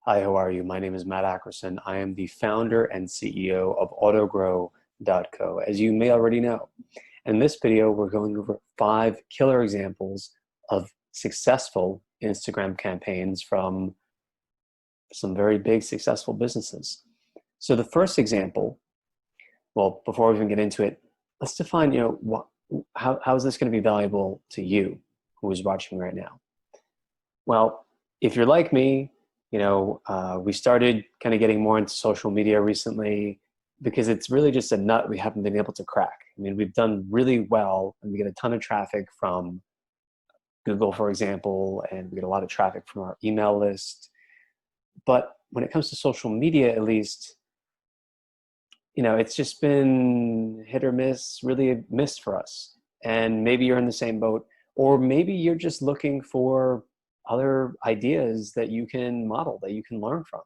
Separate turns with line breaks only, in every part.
Hi, how are you? My name is Matt Ackerson. I am the founder and CEO of AutoGrow.co, as you may already know. In this video, we're going over 5 killer examples of successful Instagram campaigns from some very big successful businesses. So the first example, well, before we even get into it, let's define, how is this going to be valuable to you who is watching right now? Well, if you're like me, we started kind of getting more into social media recently because it's really just a nut we haven't been able to crack. I mean, we've done really well and we get a ton of traffic from Google, for example, and we get a lot of traffic from our email list. But when it comes to social media, at least, it's just been hit or miss, really a miss for us. And maybe you're in the same boat, or maybe you're just looking for other ideas that you can model, that you can learn from.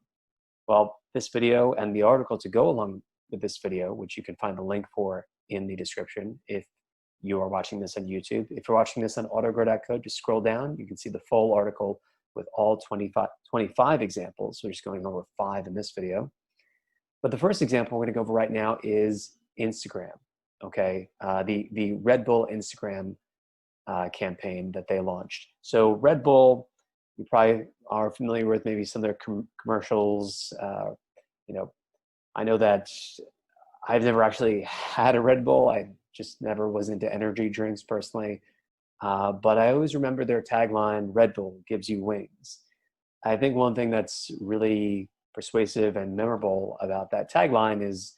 Well, this video and the article to go along with this video, which you can find the link for in the description if you are watching this on YouTube. If you're watching this on AutoGrow.co, just scroll down. You can see the full article with all 25 examples. We're just going over 5 in this video. But the first example we're going to go over right now is Instagram. Okay, the Red Bull Instagram campaign that they launched. So Red Bull, you probably are familiar with maybe some of their commercials. I know that I've never actually had a Red Bull. I just never was into energy drinks personally. But I always remember their tagline, Red Bull gives you wings. I think one thing that's really persuasive and memorable about that tagline is,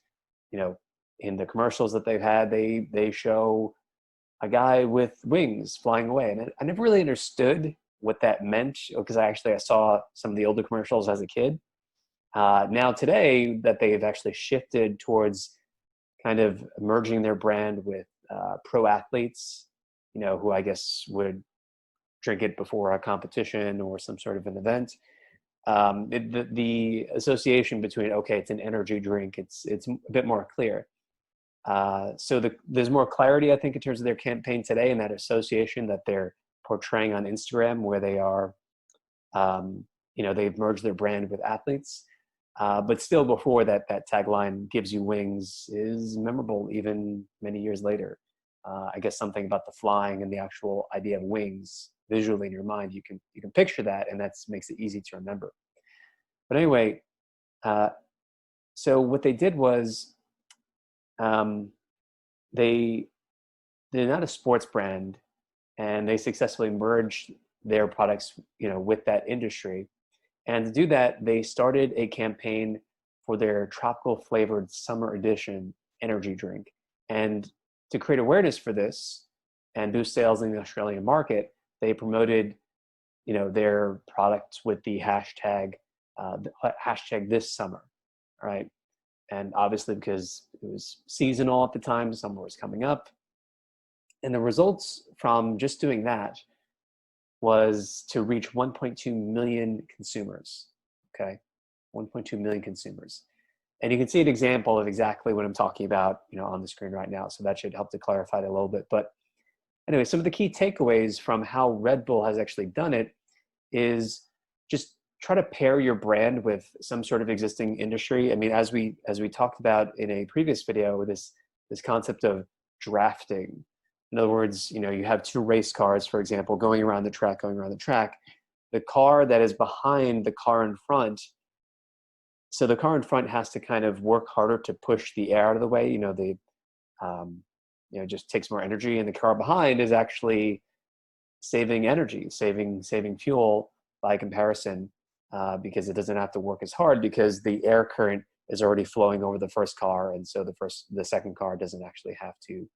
in the commercials that they've had, they show a guy with wings flying away. And I never really understood what that meant because I saw some of the older commercials as a kid. Now today that they've actually shifted towards kind of merging their brand with pro athletes, who I guess would drink it before a competition or some sort of an event. The association between, okay, it's an energy drink, it's a bit more clear. So there's more clarity, I think, in terms of their campaign today and that association that they're portraying on Instagram, where they are, they've merged their brand with athletes. But still, before that tagline gives you wings is memorable even many years later. I guess something about the flying and the actual idea of wings visually in your mind, you can picture that, and that makes it easy to remember. But anyway, so what they did was, they're not a sports brand, and they successfully merged their products, with that industry. And to do that, they started a campaign for their tropical flavored summer edition energy drink. And to create awareness for this and boost sales in the Australian market, they promoted, their products with the hashtag this summer, right? And obviously, because it was seasonal at the time, summer was coming up. And the results from just doing that was to reach 1.2 million consumers, okay? 1.2 million consumers. And you can see an example of exactly what I'm talking about, on the screen right now. So that should help to clarify it a little bit. But anyway, some of the key takeaways from how Red Bull has actually done it is just try to pair your brand with some sort of existing industry. I mean, as we talked about in a previous video, this concept of drafting. In other words, you have 2 race cars, for example, going around the track. The car that is behind the car in front, so the car in front has to kind of work harder to push the air out of the way. It just takes more energy, and the car behind is actually saving energy, saving fuel by comparison, because it doesn't have to work as hard because the air current is already flowing over the first car, and so the second car doesn't actually have to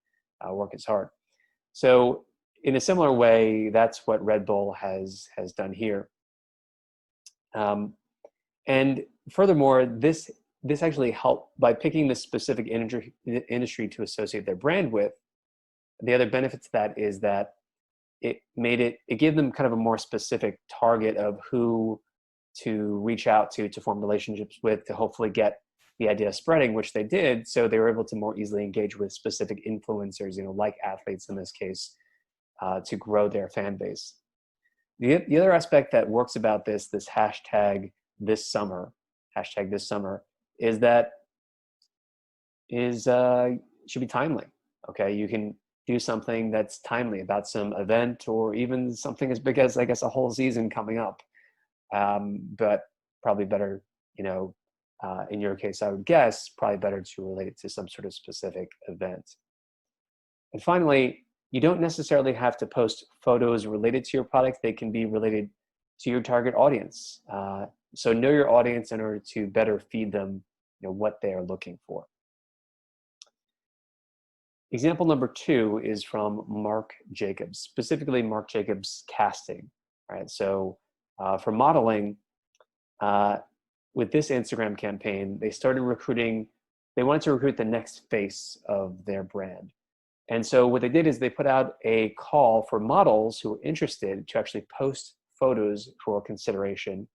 work as hard. So in a similar way, that's what Red Bull has done here. And furthermore, this actually helped by picking this specific industry to associate their brand with. The other benefit to that is that it gave them kind of a more specific target of who to reach out to form relationships with, to hopefully get the idea spreading, which they did. So they were able to more easily engage with specific influencers, like athletes in this case, to grow their fan base. The other aspect that works about this hashtag this summer, hashtag this summer, is that should be timely. Okay, you can do something that's timely about some event or even something as big as, I guess, a whole season coming up. But probably better, in your case, I would guess, probably better to relate it to some sort of specific event. And finally, you don't necessarily have to post photos related to your product. They can be related to your target audience. So know your audience in order to better feed them, what they are looking for. Example number 2 is from Marc Jacobs, specifically Marc Jacobs casting, right? So for modeling, with this Instagram campaign, they wanted to recruit the next face of their brand. And so what they did is they put out a call for models who were interested to actually post photos for consideration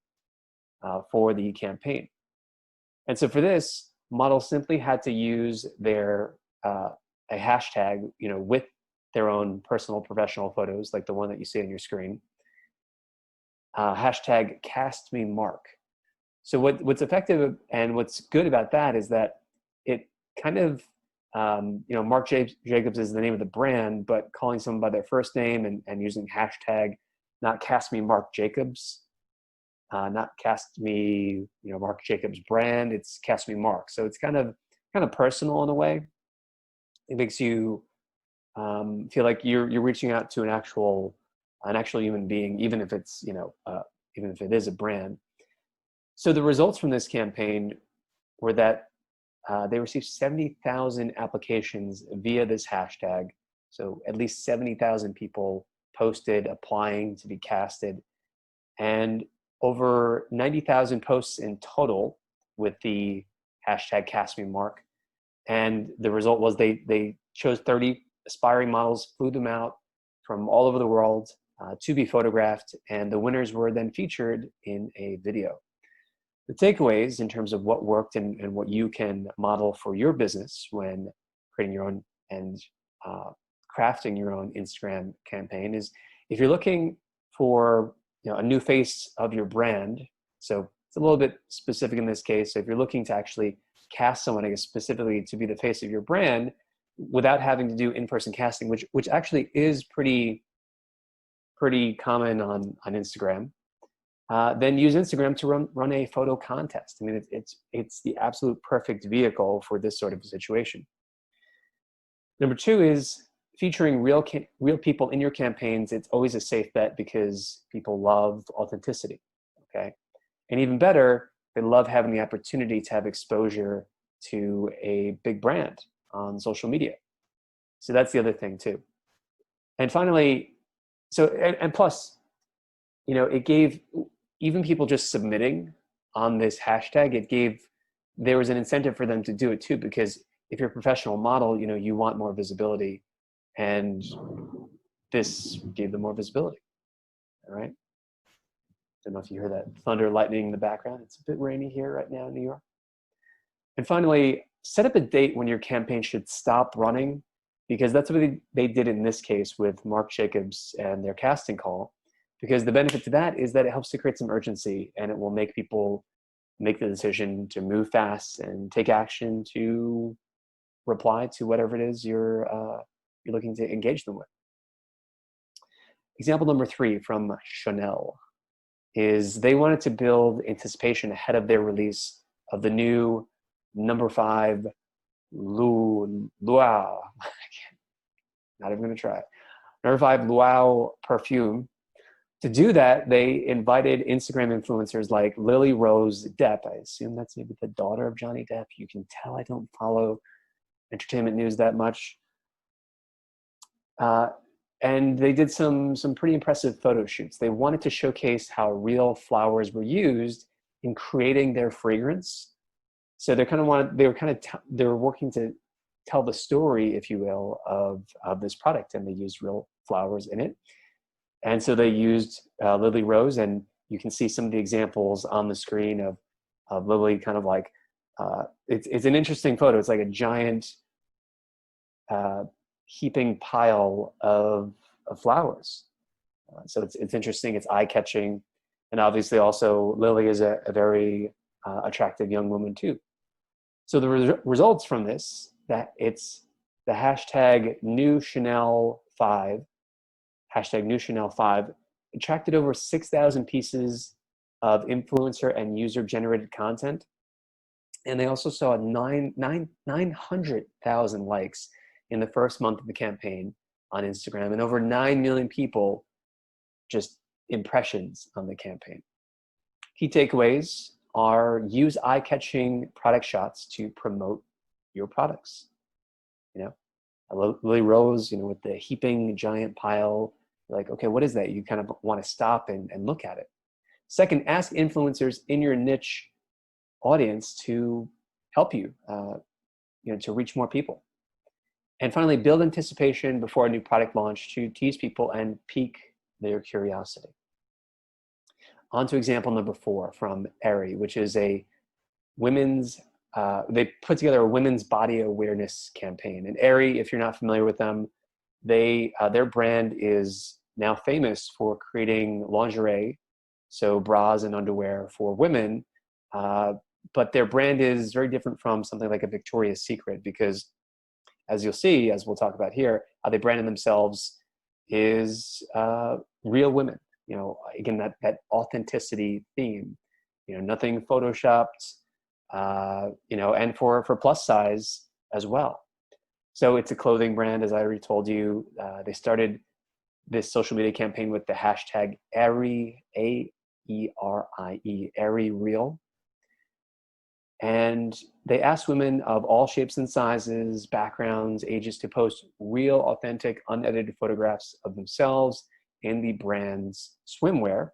for the campaign. And so for this, models simply had to use their a hashtag, with their own personal professional photos, like the one that you see on your screen. Hashtag #CastMeMarc. So what's effective and what's good about that is that it kind of, Marc Jacobs is the name of the brand, but calling someone by their first name and using hashtag, not #CastMeMarc Jacobs, not Marc Jacobs brand, it's #CastMeMarc. So it's kind of personal in a way. It makes you feel like you're reaching out to an actual human being, even if it's even if it is a brand. So the results from this campaign were that they received 70,000 applications via this hashtag. So at least 70,000 people posted applying to be casted, and over 90,000 posts in total with the hashtag #CastMeMarc. And the result was they chose 30 aspiring models, flew them out from all over the world to be photographed, and the winners were then featured in a video. The takeaways in terms of what worked and what you can model for your business when creating your own and crafting your own Instagram campaign is, if you're looking for a new face of your brand, so it's a little bit specific in this case. So if you're looking to actually cast someone, I guess, specifically to be the face of your brand without having to do in-person casting, which actually is pretty common on Instagram, then use Instagram to run a photo contest. I mean, it's the absolute perfect vehicle for this sort of situation. Number 2 is featuring real people in your campaigns. It's always a safe bet because people love authenticity, okay? And even better, they love having the opportunity to have exposure to a big brand on social media. So that's the other thing too. And finally, and plus, it gave even people just submitting on this hashtag, there was an incentive for them to do it too, because if you're a professional model, you want more visibility, and this gave them more visibility. All right. Don't know if you hear that thunder, lightning in the background. It's a bit rainy here right now in New York. And finally, set up a date when your campaign should stop running, because that's what they did in this case with Marc Jacobs and their casting call. Because the benefit to that is that it helps to create some urgency, and it will make people make the decision to move fast and take action to reply to whatever it is you're looking to engage them with. Example number 3 from Chanel is they wanted to build anticipation ahead of their release of the new number 5 Luau. Not even going to try it. Number 5 Luau perfume. To do that, they invited Instagram influencers like Lily Rose Depp. I assume that's maybe the daughter of Johnny Depp. You can tell I don't follow entertainment news that much. And they did some pretty impressive photo shoots. They wanted to showcase how real flowers were used in creating their fragrance. So they were working to tell the story, if you will, of this product, and they used real flowers in it. And so they used Lily Rose, and you can see some of the examples on the screen of Lily, kind of like, it's an interesting photo. It's like a giant heaping pile of flowers. So it's interesting, it's eye-catching. And obviously also Lily is a very attractive young woman too. So the results from this, that it's the hashtag new Chanel 5, hashtag new Chanel 5, attracted over 6,000 pieces of influencer and user generated content. And they also saw 900,000 likes in the first month of the campaign on Instagram, and over 9 million people just impressions on the campaign. Key takeaways are: use eye-catching product shots to promote your products. You know, Lily Rose, you know, with the heaping giant pile, like, okay, what is that? You kind of want to stop and look at it. Second, ask influencers in your niche audience to help you, you know, to reach more people. And finally, build anticipation before a new product launch to tease people and pique their curiosity. On to example number 4 from Aerie, which is a women's, they put together a women's body awareness campaign. And Aerie, if you're not familiar with them, their brand is now famous for creating lingerie, so bras and underwear for women, but their brand is very different from something like a Victoria's Secret, because as you'll see, as we'll talk about here, how they branded themselves is real women. You know, again, that authenticity theme, you know, nothing photoshopped, you know, and for plus size as well. So it's a clothing brand, as I already told you. They started this social media campaign with the hashtag Aerie, A-E-R-I-E, Aerie Real. And they asked women of all shapes and sizes, backgrounds, ages to post real, authentic, unedited photographs of themselves in the brand's swimwear,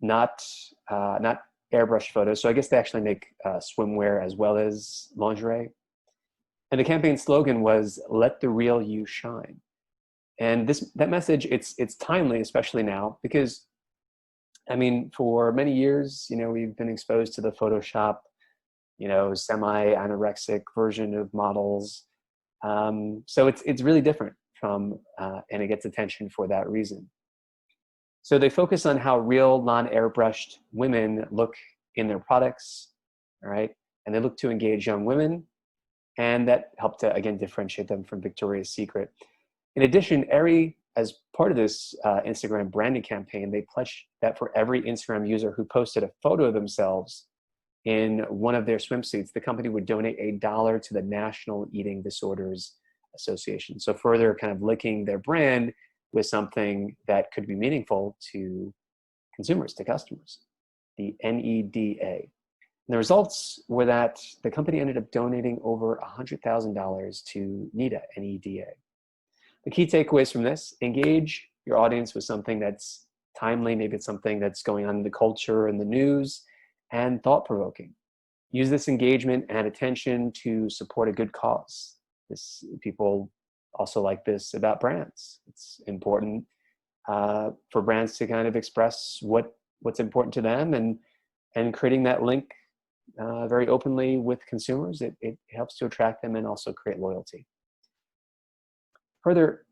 not airbrush photos. So I guess they actually make swimwear as well as lingerie. And the campaign slogan was "Let the real you shine." And that message, it's timely, especially now, because I mean, for many years, you know, we've been exposed to the Photoshop, you know, semi-anorexic version of models. So it's really different from, and it gets attention for that reason. So they focus on how real, non-airbrushed women look in their products, all right? And they look to engage young women, and that helped to, again, differentiate them from Victoria's Secret. In addition, Aerie, as part of this Instagram branding campaign, they pledged that for every Instagram user who posted a photo of themselves in one of their swimsuits, the company would donate $1 to the National Eating Disorders Association. So further kind of linking their brand with something that could be meaningful to consumers, to customers, the NEDA. And the results were that the company ended up donating over $100,000 to NEDA, NEDA. The key takeaways from this: engage your audience with something that's timely, maybe it's something that's going on in the culture and the news, and thought-provoking. Use this engagement and attention to support a good cause. People also like this about brands. It's important for brands to kind of express what's important to them, and creating that link very openly with consumers, it helps to attract them and also create loyalty. Further,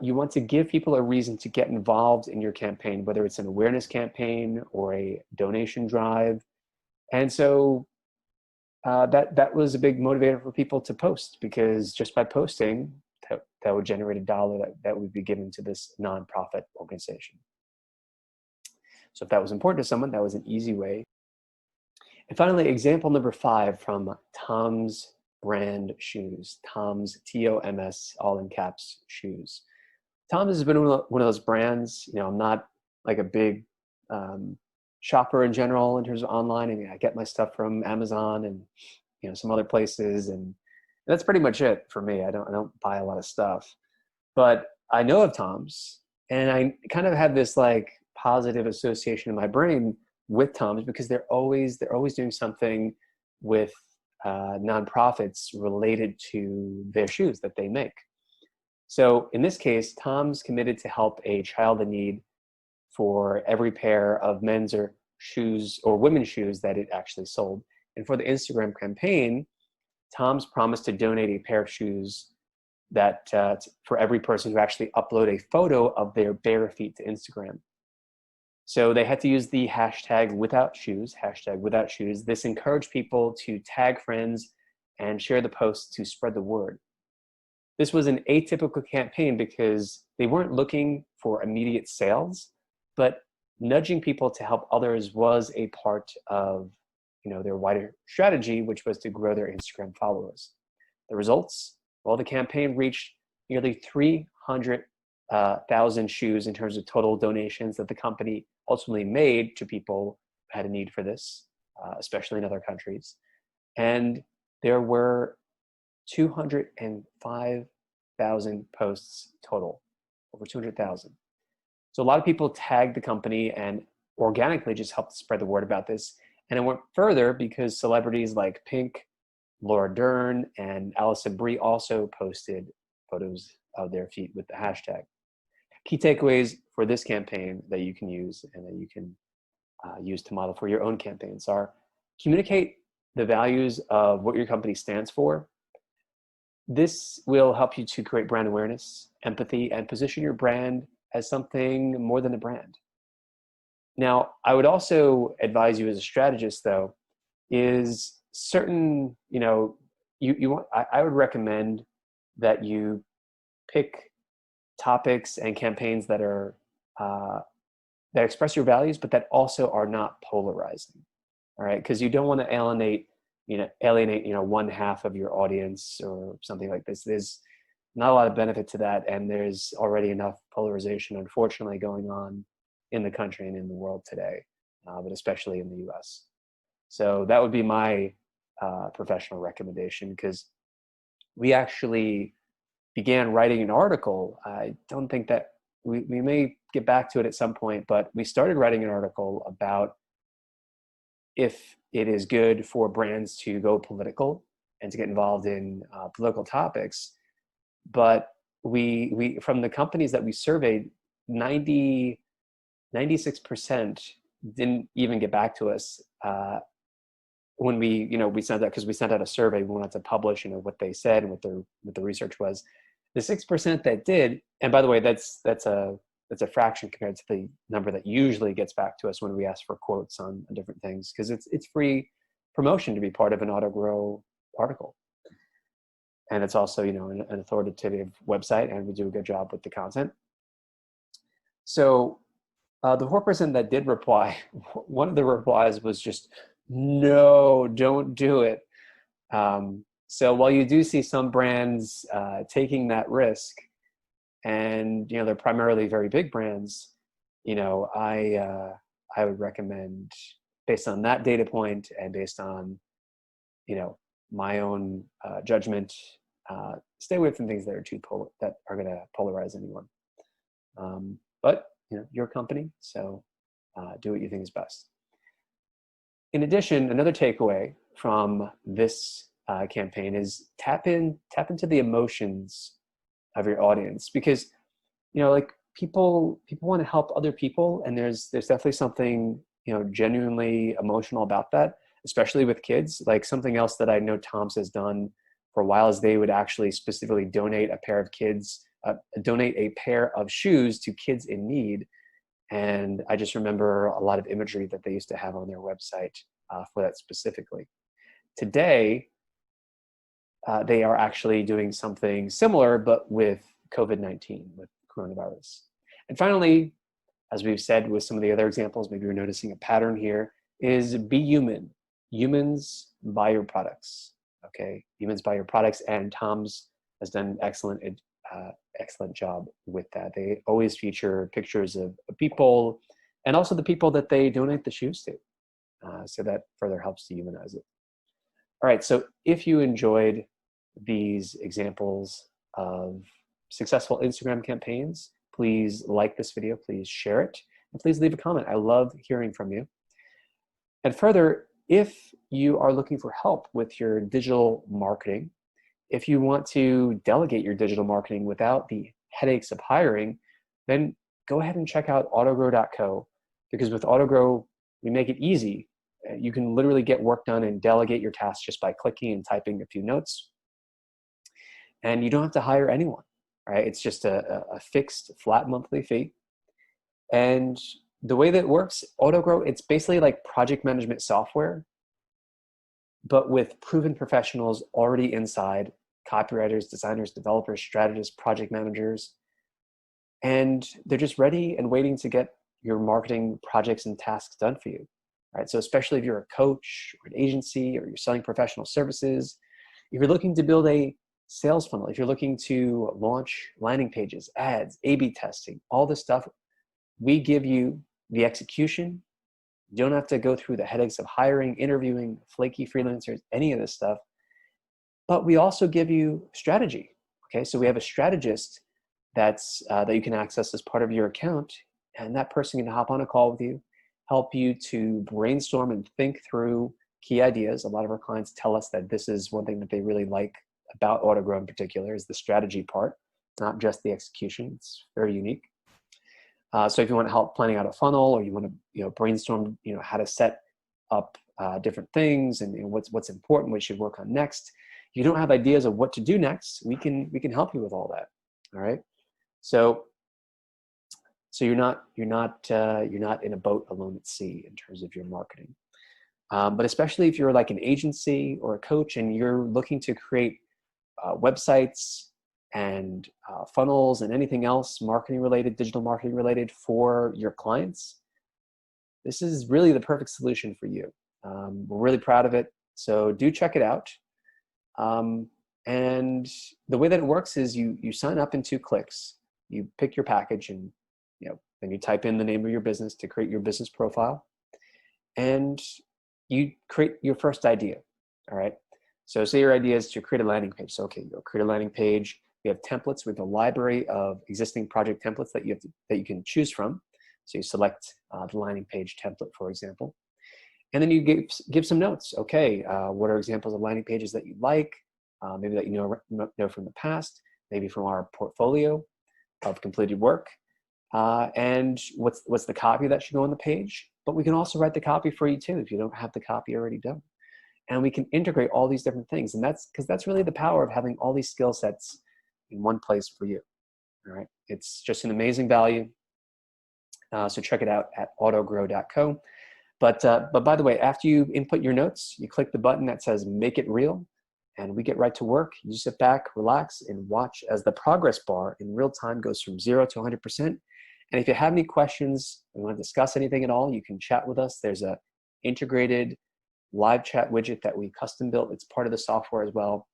you want to give people a reason to get involved in your campaign, whether it's an awareness campaign or a donation drive. And so that was a big motivator for people to post, because just by posting, that would generate $1 that would be given to this nonprofit organization. So if that was important to someone, that was an easy way. And finally, example number 5 from Tom's brand shoes. Tom's, T-O-M-S, all in caps, shoes. Tom's has been one of those brands, you know, I'm not like a big shopper in general in terms of online. I mean, I get my stuff from Amazon and, you know, some other places, and that's pretty much it for me. I don't buy a lot of stuff, but I know of Tom's, and I kind of have this like positive association in my brain with Tom's, because they're always doing something with nonprofits related to their shoes that they make. So in this case, Tom's committed to help a child in need for every pair of men's or shoes or women's shoes that it actually sold. And for the Instagram campaign, Tom's promised to donate a pair of shoes that for every person who actually upload a photo of their bare feet to Instagram. So they had to use the hashtag without shoes, hashtag without shoes. This encouraged people to tag friends and share the posts to spread the word. This was an atypical campaign because they weren't looking for immediate sales, but nudging people to help others was a part of their wider strategy, which was to grow their Instagram followers. The results? Well, the campaign reached nearly 300,000 shoes in terms of total donations that the company ultimately made to people who had a need for this, especially in other countries. And there were 205,000 posts total, over 200,000. So a lot of people tagged the company and organically just helped spread the word about this. And it went further because celebrities like Pink, Laura Dern, and Alison Brie also posted photos of their feet with the hashtag. Key takeaways for this campaign that you can use and that you can use to model for your own campaigns are: communicate the values of what your company stands for. This will help you to create brand awareness, empathy, and position your brand as something more than a brand. Now, I would also advise you as a strategist, though, is certain, I would recommend that you pick topics and campaigns that are that express your values, but that also are not polarizing. All right, because you don't want to alienate one half of your audience or something like this. There's not a lot of benefit to that, and there's already enough polarization, unfortunately, going on in the country and in the world today, but especially in the US. So that would be my professional recommendation, because we actually began writing an article. I don't think that we may get back to it at some point, but we started writing an article about if it is good for brands to go political and to get involved in political topics. But we from the companies that we surveyed, 96% didn't even get back to us when we sent out, because we sent out a survey. We wanted to publish what they said and what the research was. The 6% that did, and by the way, that's a fraction compared to the number that usually gets back to us when we ask for quotes on different things, because it's free promotion to be part of an AutoGrow article. And it's also, an authoritative website, and we do a good job with the content. So the 4% that did reply, one of the replies was just, no, don't do it. So while you do see some brands taking that risk, and they're primarily very big brands, I would recommend, based on that data point and based on my own judgment, stay away from things that are that are going to polarize anyone. But your company, so do what you think is best. In addition, another takeaway from this campaign is tap into the emotions of your audience, because people want to help other people, and there's definitely something genuinely emotional about that, especially with kids. Like, something else that I know Tom's has done for a while is they would actually specifically donate a pair of shoes to kids in need. And I just remember a lot of imagery that they used to have on their website for that specifically. Today, they are actually doing something similar, but with COVID-19, with coronavirus. And finally, as we've said with some of the other examples, maybe you're noticing a pattern here, is be human. Humans buy your products, okay? Humans buy your products, and Tom's has done an excellent job with that. They always feature pictures of people, and also the people that they donate the shoes to, so that further helps to humanize it. All right, so if you enjoyed these examples of successful Instagram campaigns, please like this video, please share it, and please leave a comment. I love hearing from you. And further, if you are looking for help with your digital marketing, if you want to delegate your digital marketing without the headaches of hiring, then go ahead and check out autogrow.co, because with AutoGrow, we make it easy. You can literally get work done and delegate your tasks just by clicking and typing a few notes. And you don't have to hire anyone, right? It's just a fixed, flat monthly fee. And the way that it works, AutoGrow, it's basically like project management software, but with proven professionals already inside, copywriters, designers, developers, strategists, project managers, and they're just ready and waiting to get your marketing projects and tasks done for you. Right? So especially if you're a coach or an agency or you're selling professional services, if you're looking to build a sales funnel, if you're looking to launch landing pages, ads, A/B testing, all this stuff, we give you the execution. You don't have to go through the headaches of hiring, interviewing, flaky freelancers, any of this stuff. But we also give you strategy. Okay, so we have a strategist that you can access as part of your account, and that person can hop on a call with you, help you to brainstorm and think through key ideas. A lot of our clients tell us that this is one thing that they really like about AutoGrow in particular is the strategy part, not just the execution. It's very unique. So if you want help planning out a funnel, or you want to brainstorm how to set up different things and what's important, what you should work on next. If you don't have ideas of what to do next, we can help you with all that. All right. So you're not in a boat alone at sea in terms of your marketing. But especially if you're like an agency or a coach and you're looking to create websites and funnels and anything else marketing related, digital marketing related for your clients, this is really the perfect solution for you. We're really proud of it. So do check it out. And the way that it works is you sign up in 2 clicks. You pick your package and then you type in the name of your business to create your business profile, and you create your first idea. All right. So say your idea is to create a landing page. So okay, you'll create a landing page. We have templates with a library of existing project templates that you can choose from. So you select the landing page template, for example, and then you give some notes. Okay, what are examples of landing pages that you like? Maybe that you know from the past, maybe from our portfolio of completed work, and what's the copy that should go on the page. But we can also write the copy for you too if you don't have the copy already done. And we can integrate all these different things, and that's really the power of having all these skill sets in one place for you. All right, it's just an amazing value. So check it out at autogrow.co. But by the way, after you input your notes, you click the button that says "Make it real," and we get right to work. You sit back, relax, and watch as the progress bar in real time goes from 0 to 100%. And if you have any questions, or you want to discuss anything at all, you can chat with us. There's a integrated live chat widget that we custom built. It's part of the software as well.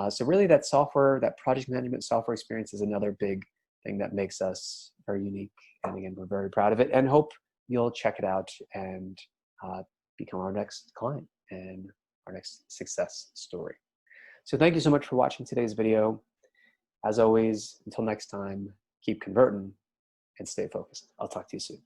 So really that software, that project management software experience is another big thing that makes us very unique. And again, we're very proud of it and hope you'll check it out and become our next client and our next success story. So thank you so much for watching today's video. As always, until next time, keep converting and stay focused. I'll talk to you soon.